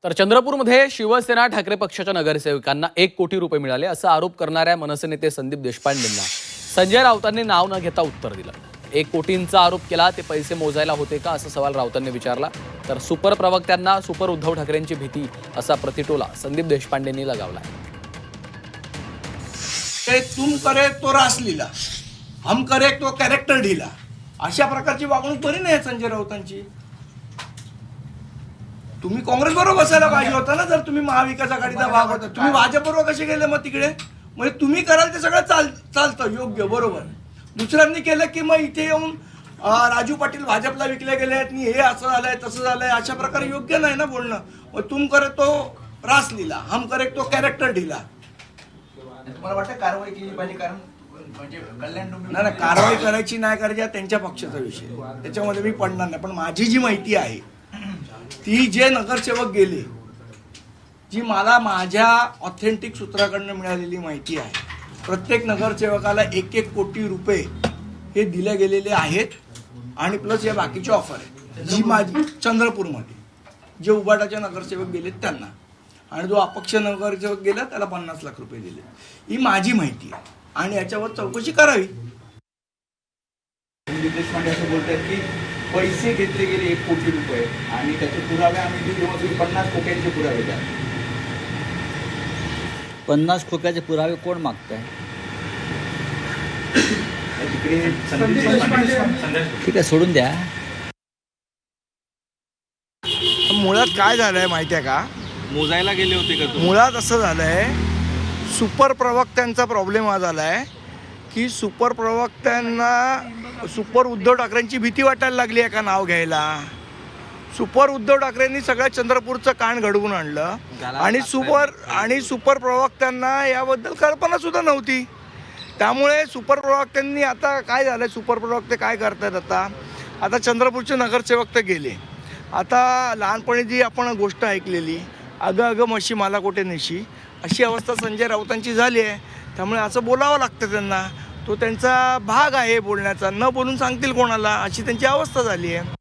तर चंद्रपूरमध्ये शिवसेना ठाकरे पक्षाच्या नगरसेवकांना 1 कोटी रुपये मिळाले असा आरोप करणाऱ्या मनसे नेते संदीप देशपांडेंना संजय राऊतांनी नाव न घेता उत्तर दिलं। 1 कोटींचा आरोप केला, ते पैसे मोजायला होते का असा सवाल राऊतांनी विचारला। तर सुपर प्रवक्त्यांना सुपर उद्धव ठाकरेंची भीती असा प्रतिटोला संदीप देशपांडेंनी लगावला। तुम करे तो रासलीला, हम करे तो कॅरेक्टर ढीला, अशा प्रकारची वागणूक बरी नाही संजय राऊतांची। तुम्ही काँग्रेस बरोबर बसायला पाहिजे होता ना, जर तुम्ही महाविकास आघाडीचा भाग होता। तुम्ही भाजप बरोबर कसे गेले मग तिकडे? म्हणजे तुम्ही कराल ते सगळं चालतं योग्य बरोबर। दुसऱ्यांनी केलं की मग इथे येऊन राजू पाटील भाजपला विकले गेले आहेत, हे असं झालंय तसं झालंय, अशा प्रकारे योग्य नाही ना बोलणं। मग तुम करे तो रासलीला, हम करे तो कॅरेक्टर ढीला। तुम्हाला वाटतं कारवाई केली पाहिजे? कारण म्हणजे कल्याण नाही, कारवाई करायची नाही करायची त्यांच्या पक्षाचा विषय, त्याच्यामध्ये मी पडणार नाही। पण माझी जी माहिती आहे ती जे नगरसेवक गेले, जी मला माझ्या ऑथेंटिक सूत्राकडनं मिळालेली माहिती आहे, प्रत्येक नगरसेवकाला 1-1 कोटी रुपये हे दिले गेलेले आहेत आणि प्लस या बाकीची ऑफर आहे जी माझी चंद्रपूरमध्ये जे उबाटाचे नगरसेवक गेलेत त्यांना, आणि जो अपक्ष नगरसेवक गेला त्याला 50 लाख रुपये दिले। ही माझी माहिती आहे आणि याच्यावर चौकशी करावी। संदीप देशपांडे असं बोलतात की पैसे घेतले गेले 1 कोटी रुपये आणि त्याचे पुरावे आम्ही दिले, 50 खोक्यांचे पुरावे द्या। 50 खोक्याचे पुरावे कोण मागताय? ठीक आहे, सोडून द्या। मुळात काय झालंय माहिती आहे का? मोजायला गेले होते का तुम्ही? मुळात असं झालंय, सुपर प्रवक्त्यांचा प्रॉब्लेम हा झालाय की सुपर प्रवक्त्यांना सुपर उद्धव ठाकरेंची भीती वाटायला लागली आहे का नाव घ्यायला। सुपर उद्धव ठाकरेंनी सगळ्या चंद्रपूरचं कान घडवून आणलं आणि सुपर प्रवक्त्यांना याबद्दल कल्पना सुद्धा नव्हती। त्यामुळे सुपर प्रवक्त्यांनी आता काय झालंय, सुपर प्रवक्ते काय करतात आता चंद्रपूरचे नगरसेवक तर गेले। आता लहानपणी जी आपण गोष्ट ऐकलेली, अगं अगं म्हशी मला कुठे नेशी, अशी अवस्था संजय राऊतांची झाली आहे। त्यामुळे असं बोलावं लागतं त्यांना, तो त्यांचा भाग आहे बोलण्याचा, न बोलून सांगतील कोणाला, अशी त्यांची अवस्था झाली आहे।